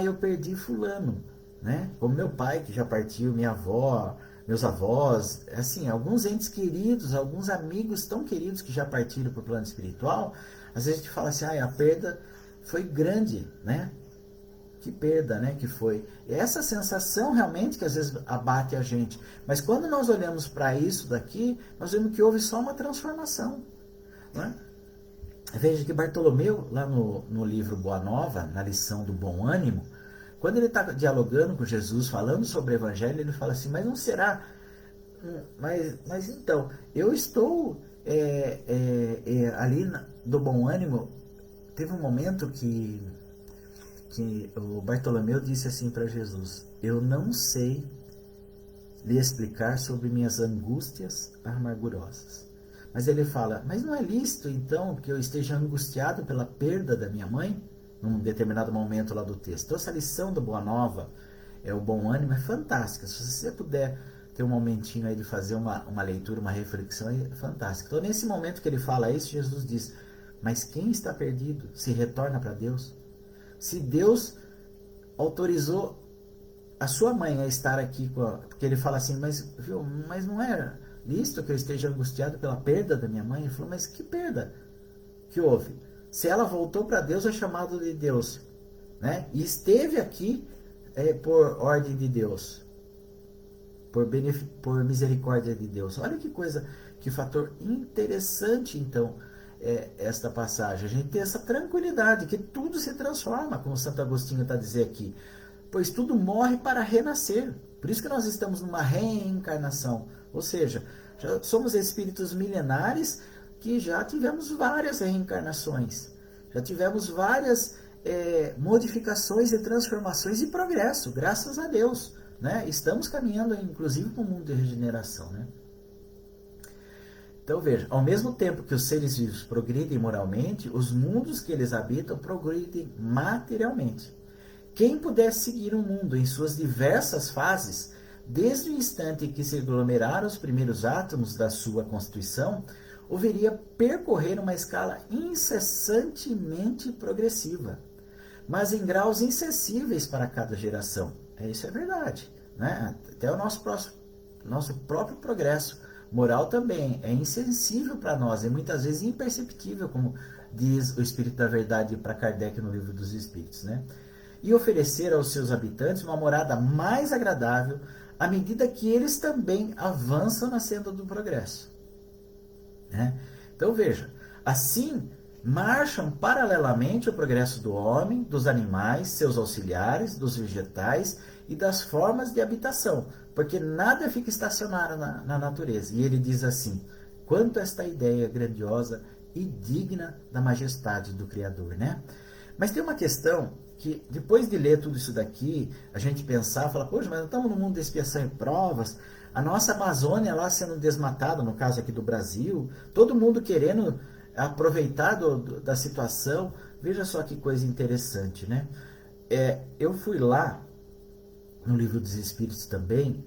Speaker 1: eu perdi fulano, né? Como meu pai que já partiu, minha avó, meus avós, assim, alguns entes queridos, alguns amigos tão queridos que já partiram para o plano espiritual, às vezes a gente fala assim, a perda foi grande, né? Que perda, né, que foi. Essa sensação realmente que às vezes abate a gente. Mas quando nós olhamos para isso daqui, nós vemos que houve só uma transformação. Né? Veja que Bartolomeu, lá no livro Boa Nova, na lição do bom ânimo, quando ele está dialogando com Jesus, falando sobre o Evangelho, ele fala assim, mas não será... Mas então, eu estou ali do bom ânimo, teve um momento que o Bartolomeu disse assim para Jesus, eu não sei lhe explicar sobre minhas angústias amargurosas. Mas ele fala, mas não é lícito então que eu esteja angustiado pela perda da minha mãe? Num determinado momento lá do texto. Então essa lição do Boa Nova, o bom ânimo, é fantástica. Se você puder ter um momentinho aí de fazer uma leitura, uma reflexão, é fantástica. Então nesse momento que ele fala isso, Jesus diz, mas quem está perdido se retorna para Deus? Se Deus autorizou a sua mãe a estar aqui, porque ele fala assim, mas não era lícito que eu esteja angustiado pela perda da minha mãe? Ele falou, mas que perda que houve? Se ela voltou para Deus, é chamado de Deus, né? E esteve aqui por ordem de Deus, por misericórdia de Deus. Olha que coisa, que fator interessante, então, esta passagem. A gente tem essa tranquilidade, que tudo se transforma, como Santo Agostinho está a dizer aqui, pois tudo morre para renascer. Por isso que nós estamos numa reencarnação, ou seja, já somos espíritos milenares que já tivemos várias reencarnações, já tivemos várias modificações e transformações e progresso, graças a Deus, né? Estamos caminhando, inclusive, para o mundo de regeneração, né? Então veja, ao mesmo tempo que os seres vivos progridem moralmente, os mundos que eles habitam progridem materialmente. Quem puder seguir o mundo em suas diversas fases, desde o instante em que se aglomeraram os primeiros átomos da sua constituição, o veria percorrer uma escala incessantemente progressiva, mas em graus insensíveis para cada geração. Isso é verdade, né? Até o nosso próprio progresso moral também é insensível para nós, é muitas vezes imperceptível, como diz o Espírito da Verdade para Kardec no Livro dos Espíritos, né? E oferecer aos seus habitantes uma morada mais agradável à medida que eles também avançam na senda do progresso, né? Então veja, assim marcham paralelamente o progresso do homem, dos animais, seus auxiliares, dos vegetais e das formas de habitação, porque nada fica estacionário na natureza. E ele diz assim, quanto esta ideia grandiosa e digna da majestade do Criador, né? Mas tem uma questão que, depois de ler tudo isso daqui, a gente pensar, falar, poxa, mas nós estamos no mundo de expiação e provas, a nossa Amazônia lá sendo desmatada, no caso aqui do Brasil, todo mundo querendo aproveitar da situação. Veja só que coisa interessante, né? Eu fui lá no Livro dos Espíritos também,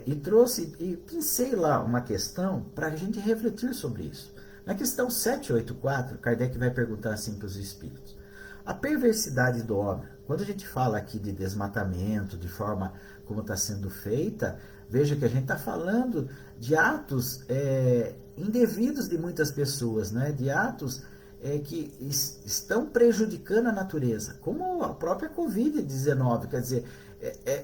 Speaker 1: e trouxe e pensei lá uma questão para a gente refletir sobre isso. Na questão 784, Kardec vai perguntar assim para os espíritos: a perversidade do homem, quando a gente fala aqui de desmatamento, de forma como está sendo feita, Veja que a gente está falando de atos indevidos de muitas pessoas, né? De atos que estão prejudicando a natureza, como a própria Covid-19, quer dizer,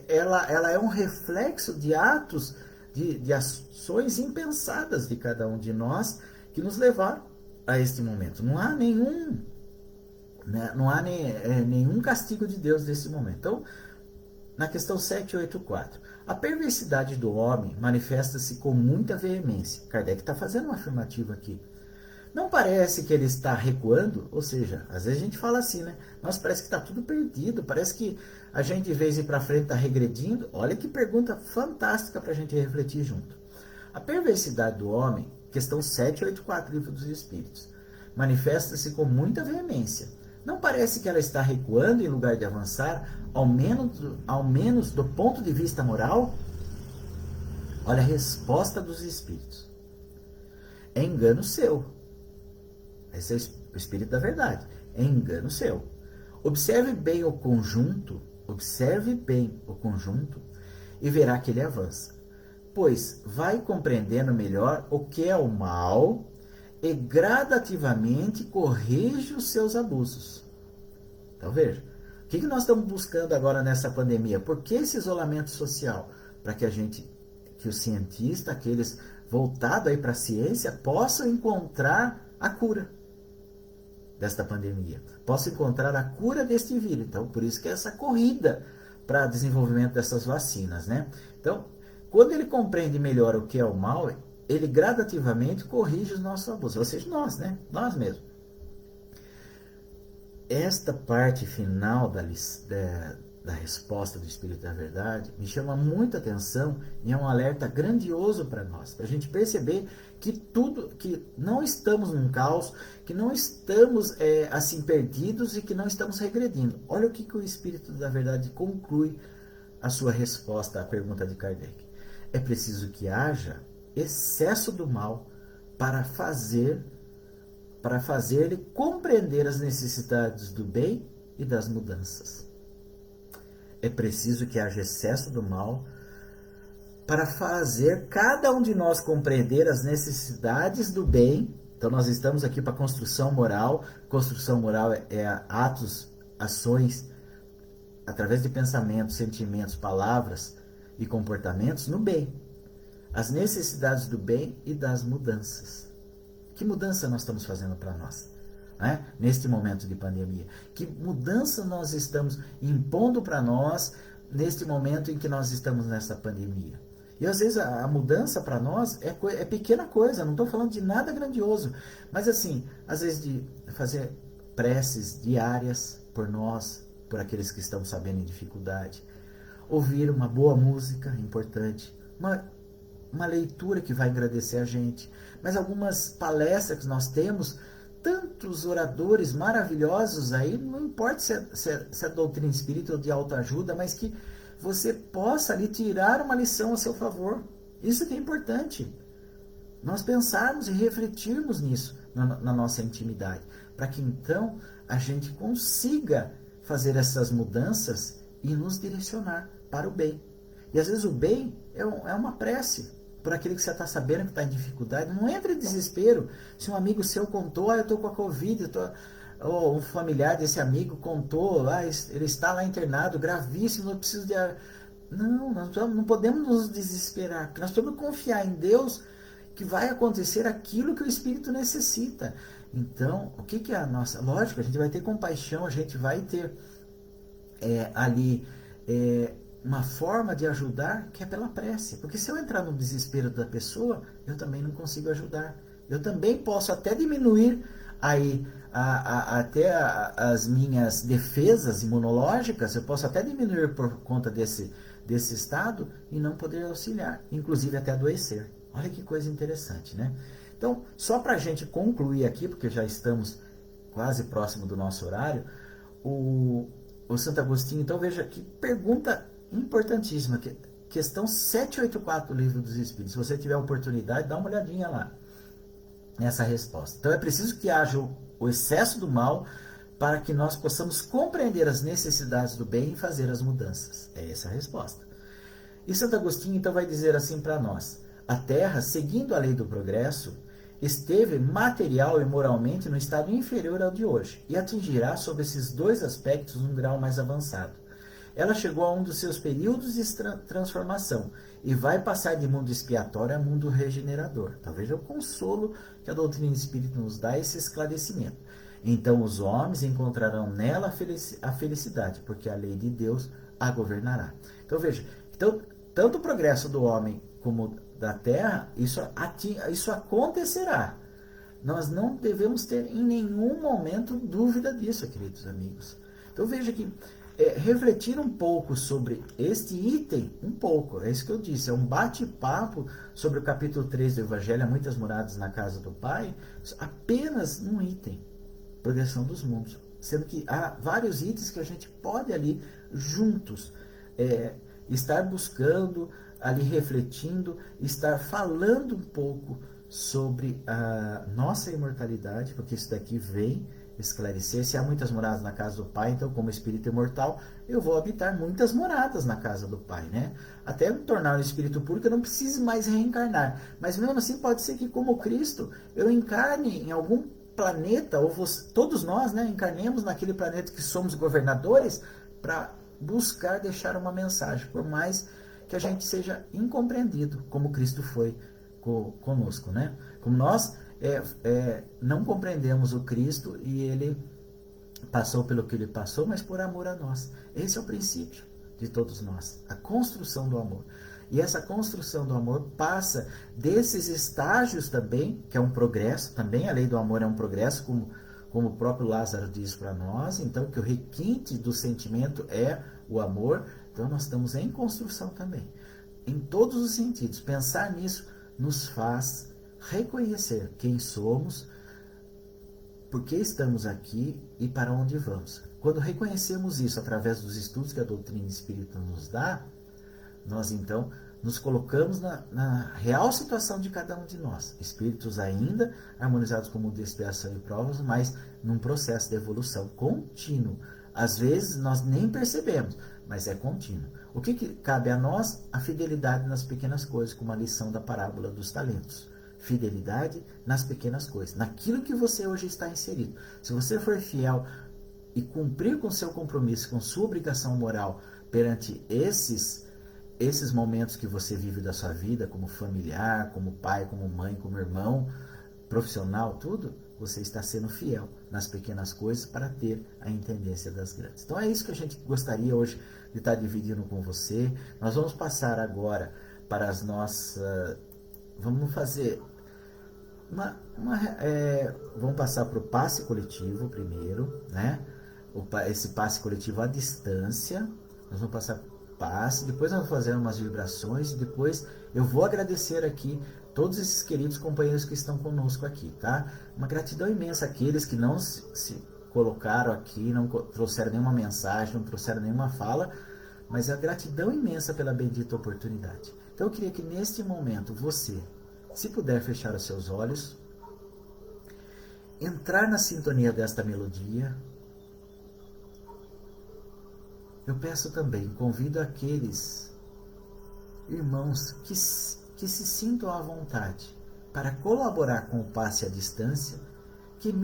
Speaker 1: ela é um reflexo de atos, de ações impensadas de cada um de nós que nos levaram a este momento. Não há nenhum, né, não há nenhum castigo de Deus nesse momento. Então, na questão 784, a perversidade do homem manifesta-se com muita veemência. Kardec está fazendo uma afirmativa aqui. Não parece que ele está recuando? Ou seja, às vezes a gente fala assim, né? Nossa, parece que está tudo perdido, parece que a gente, em vez de ir para frente, está regredindo. Olha que pergunta fantástica para a gente refletir junto. A perversidade do homem, questão 784, Livro dos Espíritos, manifesta-se com muita veemência. Não parece que ela está recuando em lugar de avançar, ao menos do ponto de vista moral? Olha a resposta dos Espíritos. É engano seu. Esse é o Espírito da Verdade. É engano seu. Observe bem o conjunto e verá que ele avança. Pois vai compreendendo melhor o que é o mal e gradativamente corrige os seus abusos. Então veja, o que nós estamos buscando agora nessa pandemia? Por que esse isolamento social? Para que os cientistas, aqueles voltados aí para a ciência, possam encontrar a cura desta pandemia, possam encontrar a cura deste vírus. Então, por isso que é essa corrida para desenvolvimento dessas vacinas, né? Então, quando ele compreende melhor o que é o mal, ele gradativamente corrige os nossos abusos, ou seja, nós, né? Nós mesmos. Esta parte final da resposta do Espírito da Verdade me chama muita atenção e é um alerta grandioso para nós, para a gente perceber que não estamos num caos, que não estamos assim perdidos e que não estamos regredindo. Olha o que o Espírito da Verdade conclui a sua resposta à pergunta de Kardec. É preciso que haja excesso do mal para fazer-lhe compreender as necessidades do bem e das mudanças. É preciso que haja excesso do mal para fazer cada um de nós compreender as necessidades do bem. Então nós estamos aqui para construção moral. Construção moral é atos, ações, através de pensamentos, sentimentos, palavras e comportamentos no bem. As necessidades do bem e das mudanças. Que mudança nós estamos fazendo para nós, né? Neste momento de pandemia? Que mudança nós estamos impondo para nós neste momento em que nós estamos nessa pandemia? E às vezes a mudança para nós é pequena coisa, não estou falando de nada grandioso, mas assim, às vezes de fazer preces diárias por nós, por aqueles que estão sabendo em dificuldade, ouvir uma boa música, importante, uma leitura que vai agradecer a gente, mas algumas palestras que nós temos, tantos oradores maravilhosos aí, não importa se é doutrina espírita ou de autoajuda, mas que você possa ali tirar uma lição a seu favor. Isso que é importante. Nós pensarmos e refletirmos nisso na nossa intimidade, para que então a gente consiga fazer essas mudanças e nos direcionar para o bem. E às vezes o bem é uma prece por aquele que você está sabendo que está em dificuldade. Não entre em desespero. Se um amigo seu contou, eu estou com a Covid, ou um familiar desse amigo contou, ele está lá internado, gravíssimo, eu preciso de... Não, nós não podemos nos desesperar, porque nós temos que confiar em Deus que vai acontecer aquilo que o Espírito necessita. Então, o que é a nossa... Lógico, a gente vai ter compaixão, a gente vai ter ali uma forma de ajudar que é pela prece. Porque se eu entrar no desespero da pessoa, eu também não consigo ajudar. Eu também posso até diminuir aí até as minhas defesas imunológicas, eu posso até diminuir por conta desse estado e não poder auxiliar, inclusive até adoecer. Olha que coisa interessante, né? Então, só para a gente concluir aqui, porque já estamos quase próximo do nosso horário, o Santo Agostinho, então veja que pergunta importantíssima, questão 784 do Livro dos Espíritos. Se você tiver oportunidade, dá uma olhadinha lá nessa resposta. Então é preciso que haja o excesso do mal para que nós possamos compreender as necessidades do bem e fazer as mudanças. É essa a resposta. E Santo Agostinho então vai dizer assim para nós: a Terra, seguindo a lei do progresso, esteve material e moralmente no estado inferior ao de hoje e atingirá sob esses dois aspectos um grau mais avançado. Ela chegou a um dos seus períodos de transformação e vai passar de mundo expiatório a mundo regenerador. Talvez é o consolo que a doutrina espírita nos dá, esse esclarecimento. Então os homens encontrarão nela a felicidade, porque a lei de Deus a governará. Então veja, então, tanto o progresso do homem como da terra, isso acontecerá. Nós não devemos ter em nenhum momento dúvida disso, queridos amigos. Então veja que refletir um pouco sobre este item, um pouco, é isso que eu disse, é um bate-papo sobre o capítulo 3 do Evangelho, há muitas moradas na casa do Pai, apenas num item, progressão dos mundos. Sendo que há vários itens que a gente pode ali, juntos, estar buscando, ali refletindo, estar falando um pouco sobre a nossa imortalidade, porque isso daqui vem esclarecer. Se há muitas moradas na casa do Pai, então como espírito imortal, eu vou habitar muitas moradas na casa do Pai, né? Até me tornar um espírito puro que eu não precise mais reencarnar. Mas mesmo assim pode ser que como Cristo, eu encarne em algum planeta, ou todos nós, né, encarnemos naquele planeta que somos governadores, para buscar deixar uma mensagem, por mais que a gente seja incompreendido, como Cristo foi conosco, né? Como nós não compreendemos o Cristo e ele passou pelo que ele passou, mas por amor a nós. Esse é o princípio de todos nós, a construção do amor. E essa construção do amor passa desses estágios também, que é um progresso, também a lei do amor é um progresso, como o próprio Lázaro diz para nós, então que o requinte do sentimento é o amor, então nós estamos em construção também. Em todos os sentidos, pensar nisso nos faz reconhecer quem somos, por que estamos aqui e para onde vamos. Quando reconhecemos isso através dos estudos que a doutrina espírita nos dá, nós então nos colocamos na real situação de cada um de nós, espíritos ainda harmonizados com mundo de expiação e provas, mas num processo de evolução contínuo. Às vezes nós nem percebemos, mas é contínuo. O que cabe a nós? A fidelidade nas pequenas coisas, como a lição da parábola dos talentos. Fidelidade nas pequenas coisas, naquilo que você hoje está inserido. Se você for fiel e cumprir com seu compromisso, com sua obrigação moral perante esses momentos que você vive da sua vida, como familiar, como pai, como mãe, como irmão, profissional, tudo, você está sendo fiel nas pequenas coisas para ter a intendência das grandes. Então é isso que a gente gostaria hoje de estar dividindo com você. Nós vamos passar agora para as nossas... Vamos fazer vamos passar para o passe coletivo primeiro, né? Esse passe coletivo à distância. Nós vamos passar passe, depois nós vamos fazer umas vibrações e depois eu vou agradecer aqui todos esses queridos companheiros que estão conosco aqui, tá? Uma gratidão imensa àqueles que não se colocaram aqui, não trouxeram nenhuma mensagem, não trouxeram nenhuma fala, mas a gratidão imensa pela bendita oportunidade. Então eu queria que neste momento você, se puder fechar os seus olhos, entrar na sintonia desta melodia. Eu peço também, convido aqueles irmãos que se sintam à vontade para colaborar com o passe à distância, que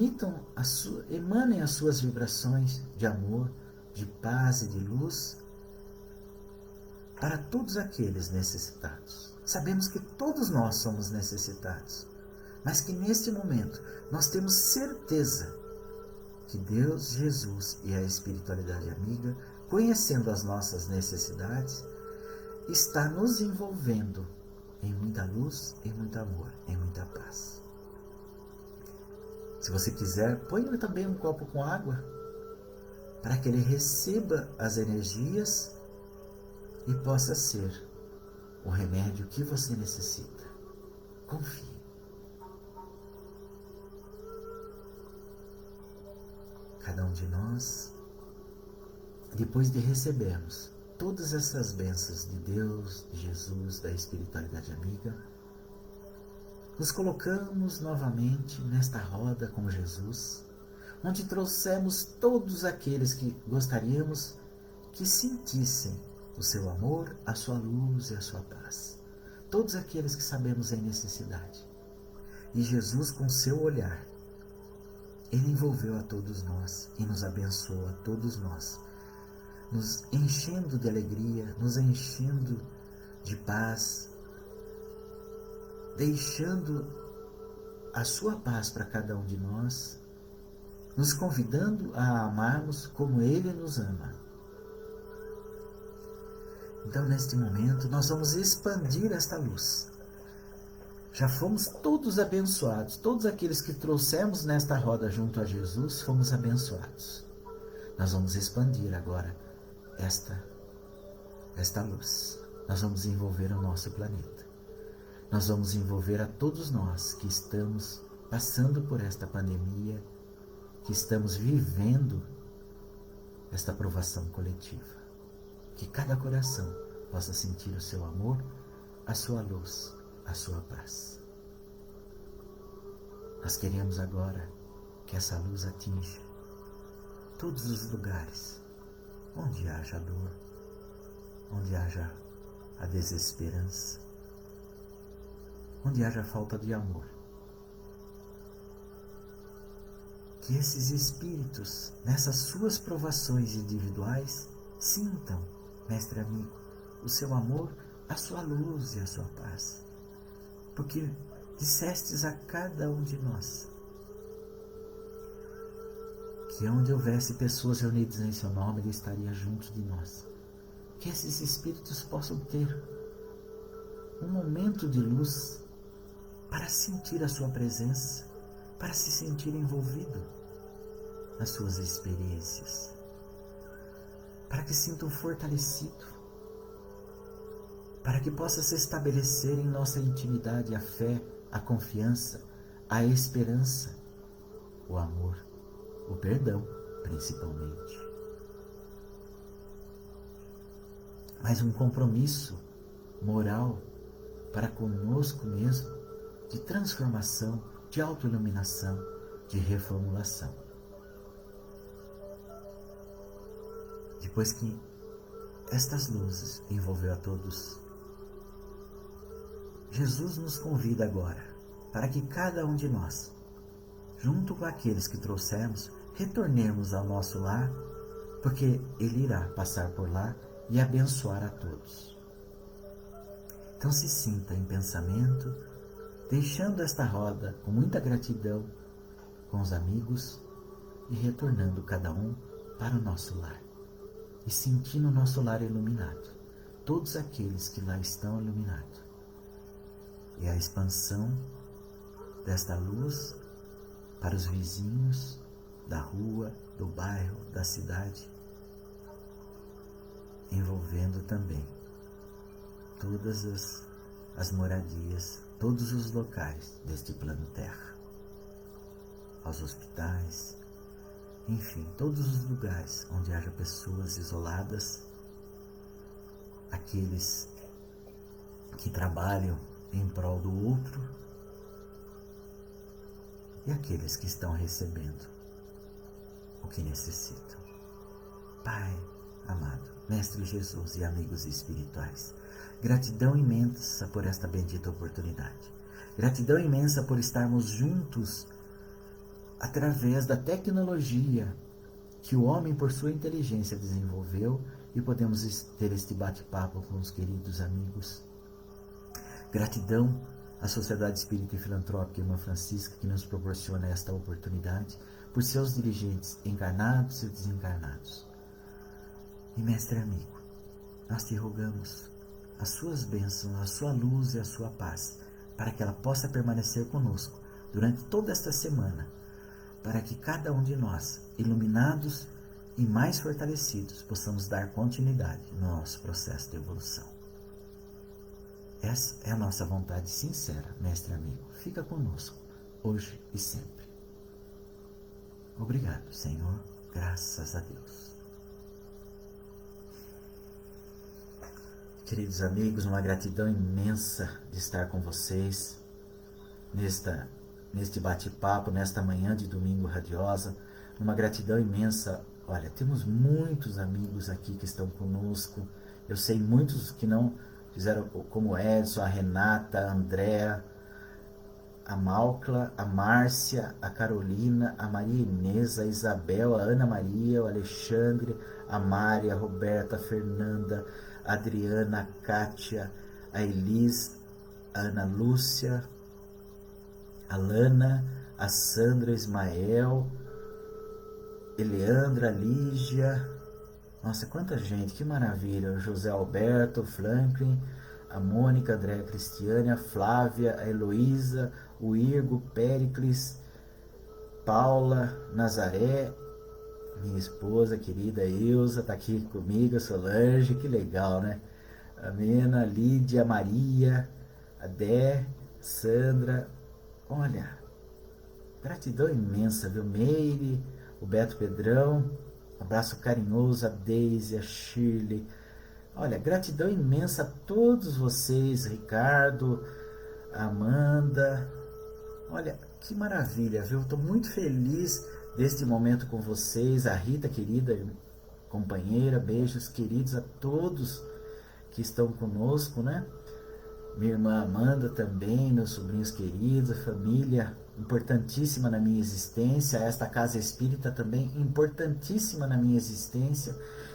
Speaker 1: emanem as suas vibrações de amor, de paz e de luz para todos aqueles necessitados. Sabemos que todos nós somos necessitados, mas que neste momento nós temos certeza que Deus, Jesus e a espiritualidade amiga, conhecendo as nossas necessidades, está nos envolvendo em muita luz, em muito amor, em muita paz. Se você quiser, ponha também um copo com água, para que ele receba as energias e possa ser o remédio que você necessita. Confie. Cada um de nós, depois de recebermos todas essas bênçãos de Deus, de Jesus, da espiritualidade amiga, nos colocamos novamente nesta roda com Jesus, onde trouxemos todos aqueles que gostaríamos que sentissem o seu amor, a sua luz e a sua paz. Todos aqueles que sabemos em necessidade. E Jesus, com seu olhar, Ele envolveu a todos nós e nos abençoou a todos nós, nos enchendo de alegria, nos enchendo de paz, deixando a sua paz para cada um de nós, nos convidando a amarmos como Ele nos ama. Então, neste momento, nós vamos expandir esta luz. Já fomos todos abençoados. Todos aqueles que trouxemos nesta roda junto a Jesus, fomos abençoados. Nós vamos expandir agora esta luz. Nós vamos envolver o nosso planeta. Nós vamos envolver a todos nós que estamos passando por esta pandemia, que estamos vivendo esta provação coletiva. Que cada coração possa sentir o seu amor, a sua luz, a sua paz. Nós queremos agora que essa luz atinja todos os lugares onde haja dor, onde haja a desesperança, onde haja falta de amor. Que esses espíritos, nessas suas provações individuais, sintam, mestre amigo, o seu amor, a sua luz e a sua paz. Porque dissestes a cada um de nós que onde houvesse pessoas reunidas em seu nome, Ele estaria junto de nós. Que esses espíritos possam ter um momento de luz para sentir a sua presença, para se sentir envolvido nas suas experiências, para que sintam fortalecido, para que possa se estabelecer em nossa intimidade a fé, a confiança, a esperança, o amor, o perdão, principalmente. Mas um compromisso moral para conosco mesmo, de transformação, de autoiluminação, de reformulação. Depois que estas luzes envolveu a todos, Jesus nos convida agora para que cada um de nós, junto com aqueles que trouxemos, retornemos ao nosso lar, porque Ele irá passar por lá e abençoar a todos. Então se sinta em pensamento, deixando esta roda com muita gratidão com os amigos e retornando cada um para o nosso lar. E sentindo o nosso lar iluminado, todos aqueles que lá estão iluminados. E a expansão desta luz para os vizinhos da rua, do bairro, da cidade, envolvendo também todas as moradias, todos os locais deste plano Terra, aos hospitais, enfim, todos os lugares onde haja pessoas isoladas, aqueles que trabalham em prol do outro e aqueles que estão recebendo o que necessitam. Pai amado, Mestre Jesus e amigos espirituais, gratidão imensa por esta bendita oportunidade. Gratidão imensa por estarmos juntos através da tecnologia que o homem, por sua inteligência, desenvolveu, e podemos ter este bate-papo com os queridos amigos. Gratidão à Sociedade Espírita e Filantrópica Irmã Francisca, que nos proporciona esta oportunidade, por seus dirigentes encarnados e desencarnados. E Mestre amigo, nós te rogamos as suas bênçãos, a sua luz e a sua paz, para que ela possa permanecer conosco durante toda esta semana, para que cada um de nós, iluminados e mais fortalecidos, possamos dar continuidade no nosso processo de evolução. Essa é a nossa vontade sincera, mestre amigo. Fica conosco, hoje e sempre. Obrigado, Senhor. Graças a Deus. Queridos amigos, uma gratidão imensa de estar com vocês neste bate-papo, nesta manhã de domingo radiosa. Uma gratidão imensa. Olha, temos muitos amigos aqui que estão conosco, Eu sei muitos que não fizeram, como o Edson, a Renata, a Andréa, a Malcla, a Márcia, a Carolina, a Maria Inês, a Isabel, a Ana Maria, o Alexandre, a Mária, a Roberta, a Fernanda, a Adriana, a Kátia, a Elis, a Ana Lúcia, a Lana, a Sandra, Ismael, Eleandra, Lígia. Nossa, quanta gente, que maravilha. O José Alberto, o Franklin, a Mônica, a Andréa Cristiane, a Flávia, a Heloísa, o Irgo, Péricles, Paula, Nazaré, minha esposa querida Ilza, tá aqui comigo, a Solange, que legal, né? A Mena, a Lídia, a Maria, a Dé, Sandra, olha, gratidão imensa, viu? Meire, o Beto Pedrão, abraço carinhoso a Deise, a Shirley. Olha, gratidão imensa a todos vocês, Ricardo, a Amanda. Olha, que maravilha, viu? Estou muito feliz deste momento com vocês. A Rita, querida companheira, beijos queridos a todos que estão conosco, né? Minha irmã Amanda também, meus sobrinhos queridos, a família importantíssima na minha existência, esta casa espírita também importantíssima na minha existência.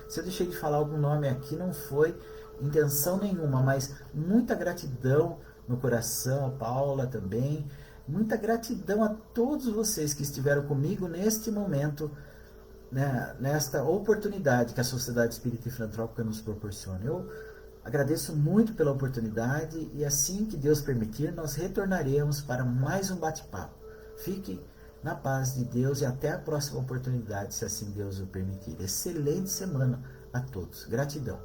Speaker 1: Se eu deixei de falar algum nome aqui, não foi intenção nenhuma, mas muita gratidão no coração, a Paula também, muita gratidão a todos vocês que estiveram comigo neste momento, né, nesta oportunidade que a Sociedade Espírita e Filantrópica nos proporciona. Eu agradeço muito pela oportunidade e assim que Deus permitir, nós retornaremos para mais um bate-papo. Fiquem na paz de Deus e até a próxima oportunidade, se assim Deus o permitir. Excelente semana a todos. Gratidão.